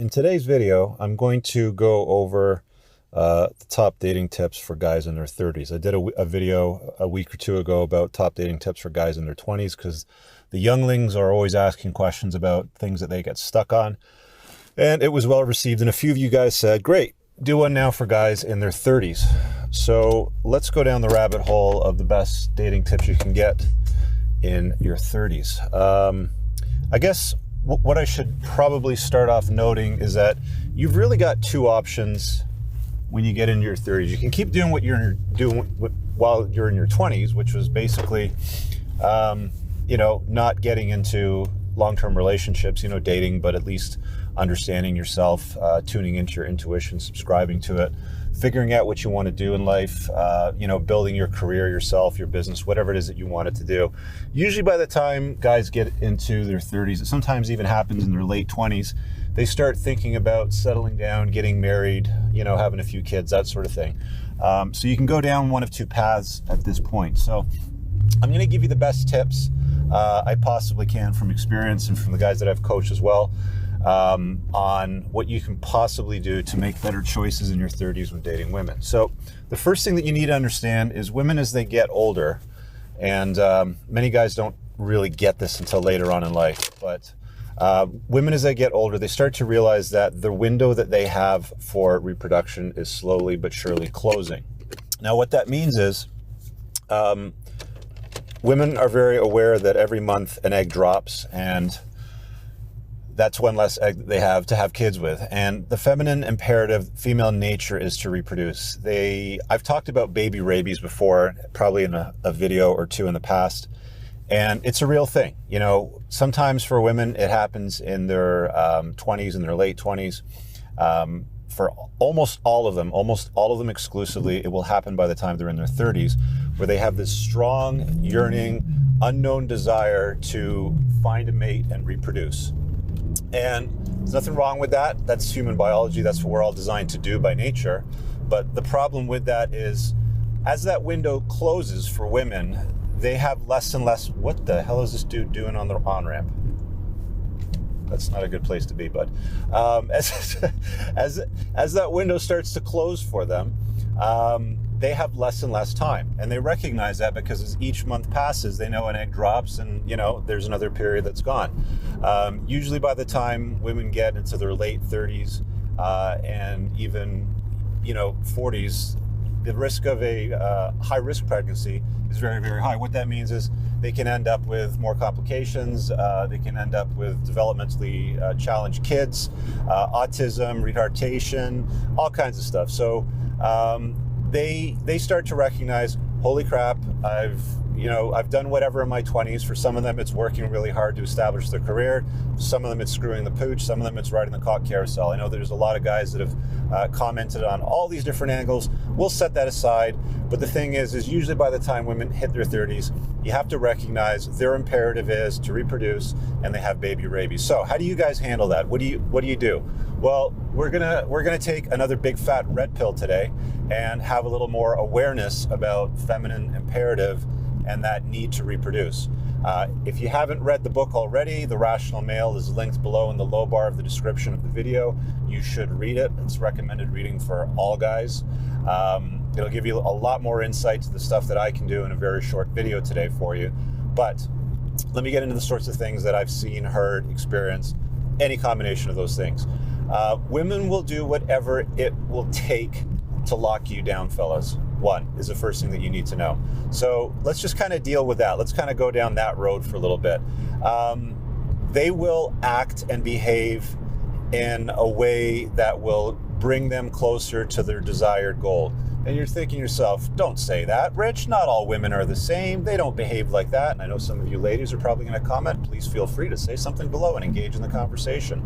In today's video, I'm going to go over the top dating tips for guys in their 30s. I did a video a week or two ago about top dating tips for guys in their 20s because the younglings are always asking questions about things that they get stuck on. And it was well received, and a few of you guys said, great, do one now for guys in their 30s. So let's go down the rabbit hole of the best dating tips you can get in your 30s. I guess what I should probably start off noting is that you've really got two options when you get into your 30s. You can keep doing what you're doing while you're in your 20s, which was basically, not getting into long-term relationships, dating, but at least understanding yourself, tuning into your intuition, subscribing to it, figuring out what you want to do in life, building your career, yourself, your business, whatever it is that you want it to do. Usually by the time guys get into their 30s, it sometimes even happens in their late 20s, they start thinking about settling down, getting married, having a few kids, that sort of thing. So you can go down one of two paths at this point. So I'm going to give you the best tips I possibly can from experience and from the guys that I've coached as well, on what you can possibly do to make better choices in your 30s when dating women. So the first thing that you need to understand is women as they get older, and many guys don't really get this until later on in life, but women as they get older, they start to realize that the window that they have for reproduction is slowly but surely closing. Now what that means is women are very aware that every month an egg drops, and that's one less egg that they have to have kids with. And the feminine imperative, female nature, is to reproduce. I've talked about baby rabies before, probably in a video or two in the past, and it's a real thing. Sometimes for women it happens in their 20s, in their late 20s. For almost all of them exclusively, it will happen by the time they're in their 30s, where they have this strong, yearning, unknown desire to find a mate and reproduce. And there's nothing wrong with that. That's human biology. That's what we're all designed to do by nature. But the problem with that is, as that window closes for women, they have less and less. What the hell is this dude doing on the on-ramp? That's not a good place to be, but as that window starts to close for them, they have less and less time, and they recognize that because as each month passes, they know an egg drops, and there's another period that's gone. Usually, by the time women get into their late 30s and even 40s, the risk of a high-risk pregnancy is very, very high. What that means is they can end up with more complications. They can end up with developmentally challenged kids, autism, retardation, all kinds of stuff. So they start to recognize, holy crap, I've done whatever in my 20s. For some of them, it's working really hard to establish their career. Some of them, it's screwing the pooch. Some of them, it's riding the cock carousel. I know there's a lot of guys that have commented on all these different angles. We'll set that aside. But the thing is usually by the time women hit their 30s, you have to recognize their imperative is to reproduce, and they have baby rabies. So how do you guys handle that? What do you do? Well, we're gonna take another big fat red pill today and have a little more awareness about feminine imperative and that need to reproduce. If you haven't read the book already, The Rational Male is linked below in the low bar of the description of the video. You should read it. It's recommended reading for all guys. It'll give you a lot more insight to the stuff that I can do in a very short video today for you. But let me get into the sorts of things that I've seen, heard, experienced, any combination of those things. Women will do whatever it will take to lock you down, fellas. One is the first thing that you need to know. So let's just kind of deal with that. Let's kind of go down that road for a little bit. They will act and behave in a way that will bring them closer to their desired goal. And you're thinking to yourself, don't say that, Rich. Not all women are the same. They don't behave like that. And I know some of you ladies are probably going to comment. Please feel free to say something below and engage in the conversation.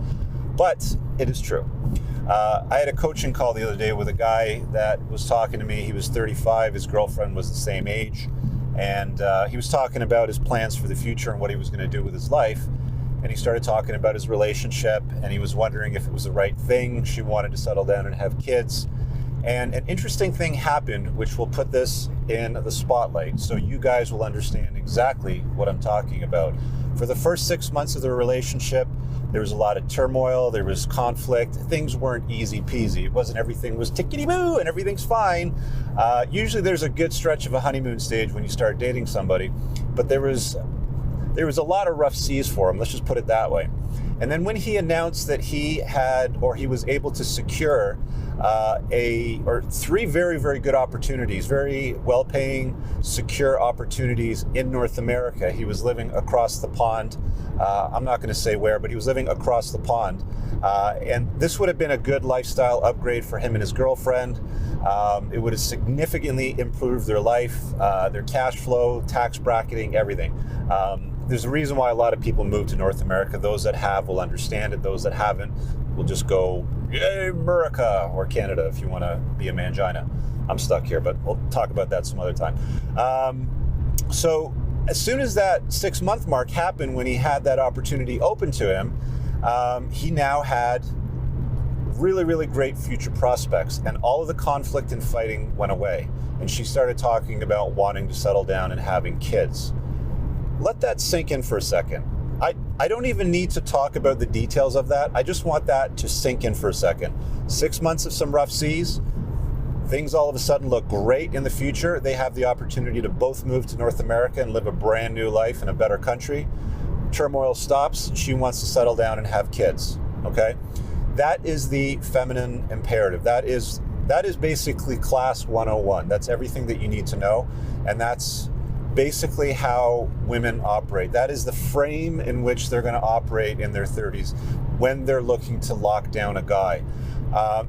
But it is true. I had a coaching call the other day with a guy that was talking to me. He was 35. His girlfriend was the same age. And he was talking about his plans for the future and what he was going to do with his life. And he started talking about his relationship, and he was wondering if it was the right thing. She wanted to settle down and have kids. And an interesting thing happened, which will put this in the spotlight so you guys will understand exactly what I'm talking about. For the first 6 months of their relationship, There was a lot of turmoil. There was conflict. Things weren't easy peasy. It wasn't everything was tickety-boo and everything's fine. Usually there's a good stretch of a honeymoon stage when you start dating somebody, but there was a lot of rough seas for him. Let's just put it that way. And then when he announced that he was able to secure three very, very good opportunities, very well-paying, secure opportunities in North America. He was living across the pond. I'm not going to say where, but he was living across the pond. And this would have been a good lifestyle upgrade for him and his girlfriend. It would have significantly improved their life, their cash flow, tax bracketing, everything. There's a reason why a lot of people move to North America. Those that have will understand it. Those that haven't will just go, yay, America, or Canada if you want to be a mangina. I'm stuck here, but we'll talk about that some other time. So as soon as that 6-month mark happened, when he had that opportunity open to him, he now had really, really great future prospects, and all of the conflict and fighting went away. And she started talking about wanting to settle down and having kids. Let that sink in for a second. I don't even need to talk about the details of that. I just want that to sink in for a second. 6 months of some rough seas. Things all of a sudden look great in the future. They have the opportunity to both move to North America and live a brand new life in a better country. Turmoil stops. She wants to settle down and have kids. Okay? That is the feminine imperative. That is basically class 101. That's everything that you need to know. And that's basically how women operate. That is the frame in which they're going to operate in their 30s when they're looking to lock down a guy.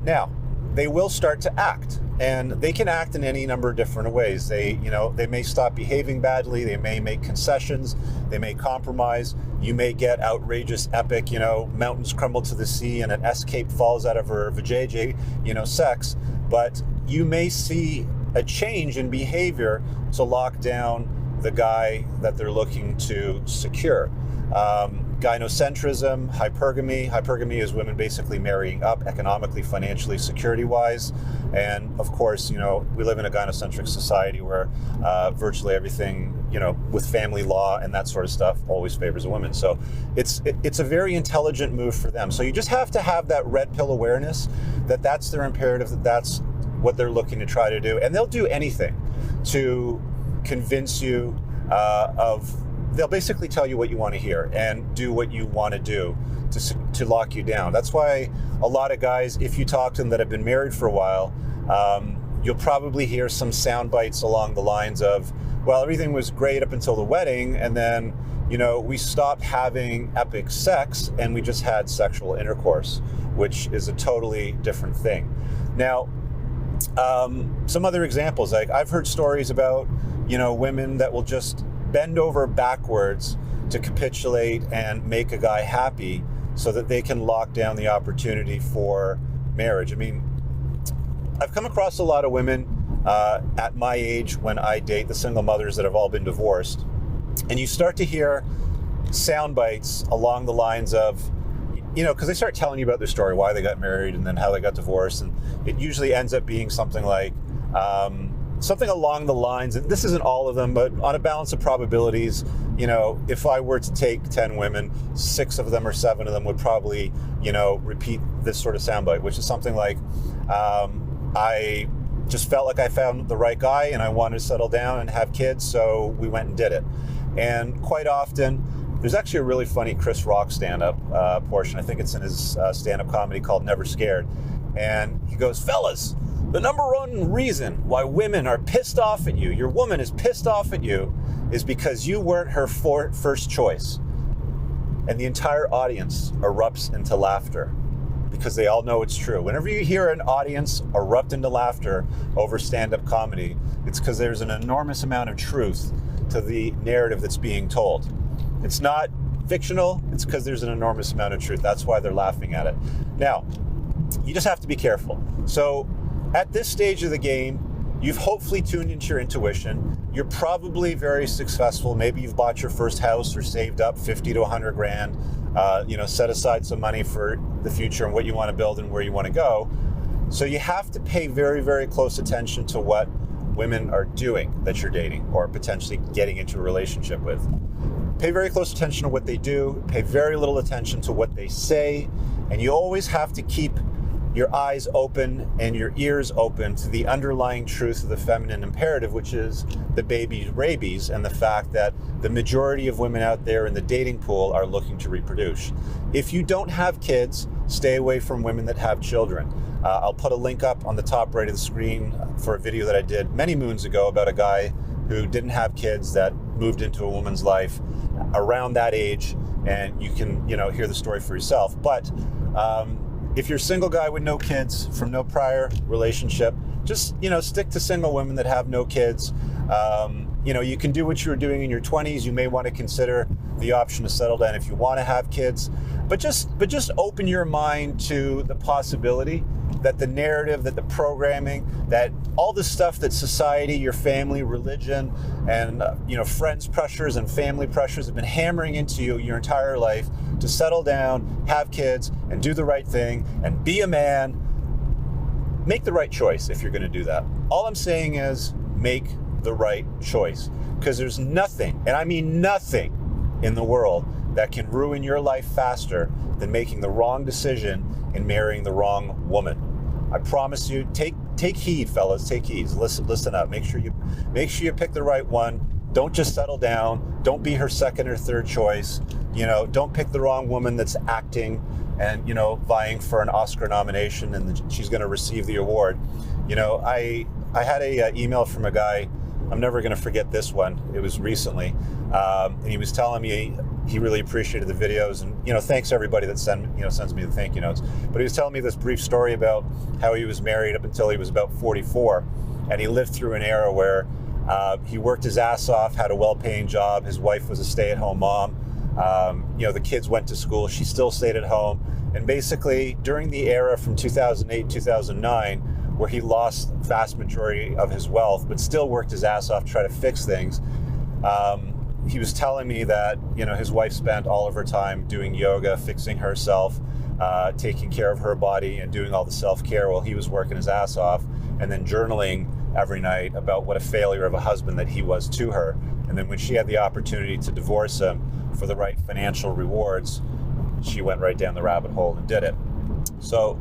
Now, they will start to act, and they can act in any number of different ways. They may stop behaving badly. They may make concessions. They may compromise. You may get outrageous, epic, mountains crumble to the sea and an S-cape falls out of her vajayjay, sex. But you may see a change in behavior to lock down the guy that they're looking to secure. Gynocentrism, hypergamy. Hypergamy is women basically marrying up economically, financially, security-wise. And of course, we live in a gynocentric society where virtually everything, with family law and that sort of stuff always favors a woman. So it's a very intelligent move for them. So you just have to have that red pill awareness that that's their imperative, that's what they're looking to try to do. And they'll do anything to convince you they'll basically tell you what you want to hear and do what you want to do to lock you down. That's why a lot of guys, if you talk to them that have been married for a while, you'll probably hear some sound bites along the lines of, well, everything was great up until the wedding, and then, we stopped having epic sex and we just had sexual intercourse, which is a totally different thing. Now, some other examples, like I've heard stories about, women that will just bend over backwards to capitulate and make a guy happy so that they can lock down the opportunity for marriage. I mean, I've come across a lot of women at my age when I date, the single mothers that have all been divorced, and you start to hear sound bites along the lines of, because they start telling you about their story, why they got married and then how they got divorced, and it usually ends up being something like, something along the lines, and this isn't all of them, but on a balance of probabilities, if I were to take 10 women, 6 of them or 7 of them would probably, repeat this sort of soundbite, which is something like, I just felt like I found the right guy and I wanted to settle down and have kids, so we went and did it. And quite often, there's actually a really funny Chris Rock stand-up portion. I think it's in his stand-up comedy called Never Scared. And he goes, fellas, the number one reason why women are pissed off at you, your woman is pissed off at you, is because you weren't her first choice. And the entire audience erupts into laughter because they all know it's true. Whenever you hear an audience erupt into laughter over stand-up comedy, it's because there's an enormous amount of truth to the narrative that's being told. It's not fictional, it's because there's an enormous amount of truth. That's why they're laughing at it. Now, you just have to be careful. So at this stage of the game, you've hopefully tuned into your intuition. You're probably very successful. Maybe you've bought your first house or saved up 50 to 100 grand, set aside some money for the future and what you want to build and where you want to go. So you have to pay very, very close attention to what women are doing that you're dating or potentially getting into a relationship with. pay very close attention to what they do, pay very little attention to what they say, and you always have to keep your eyes open and your ears open to the underlying truth of the feminine imperative, which is the baby's rabies, and the fact that the majority of women out there in the dating pool are looking to reproduce. If you don't have kids, stay away from women that have children. I'll put a link up on the top right of the screen for a video that I did many moons ago about a guy who didn't have kids that moved into a woman's life around that age, and you can, hear the story for yourself. But if you're a single guy with no kids from no prior relationship, just, stick to single women that have no kids. You can do what you were doing in your 20s. You may want to consider the option to settle down if you want to have kids, but just open your mind to the possibility that the narrative, that the programming, that all the stuff that society, your family, religion, and friends' pressures and family pressures have been hammering into you your entire life to settle down, have kids, and do the right thing, and be a man. Make the right choice if you're going to do that. All I'm saying is make the right choice, because there's nothing, and I mean nothing, in the world that can ruin your life faster than making the wrong decision and marrying the wrong woman. I promise you, take heed, fellas, take heed. Listen up. Make sure you pick the right one. Don't just settle down. Don't be her second or third choice. Don't pick the wrong woman that's acting and, vying for an Oscar nomination and she's going to receive the award. I had a email from a guy. I'm never going to forget this one. It was recently. And he was telling me he really appreciated the videos, and thanks everybody that sends me the thank you notes. But he was telling me this brief story about how he was married up until he was about 44, and he lived through an era where he worked his ass off, had a well-paying job. His wife was a stay-at-home mom. The kids went to school. She still stayed at home, and basically during the era from 2008 2009, where he lost the vast majority of his wealth, but still worked his ass off to try to fix things. He was telling me that, his wife spent all of her time doing yoga, fixing herself, taking care of her body and doing all the self-care while he was working his ass off, and then journaling every night about what a failure of a husband that he was to her. And then when she had the opportunity to divorce him for the right financial rewards, she went right down the rabbit hole and did it. So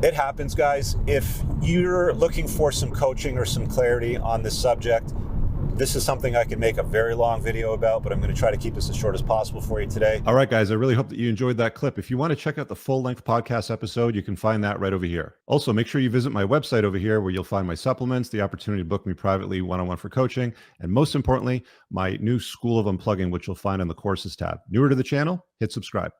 it happens, guys. If you're looking for some coaching or some clarity on this subject, this is something I can make a very long video about, but I'm going to try to keep this as short as possible for you today. All right, guys, I really hope that you enjoyed that clip. If you want to check out the full-length podcast episode, you can find that right over here. Also, make sure you visit my website over here where you'll find my supplements, the opportunity to book me privately one-on-one for coaching, and most importantly, my new School of Unplugging, which you'll find on the Courses tab. Newer to the channel, hit subscribe.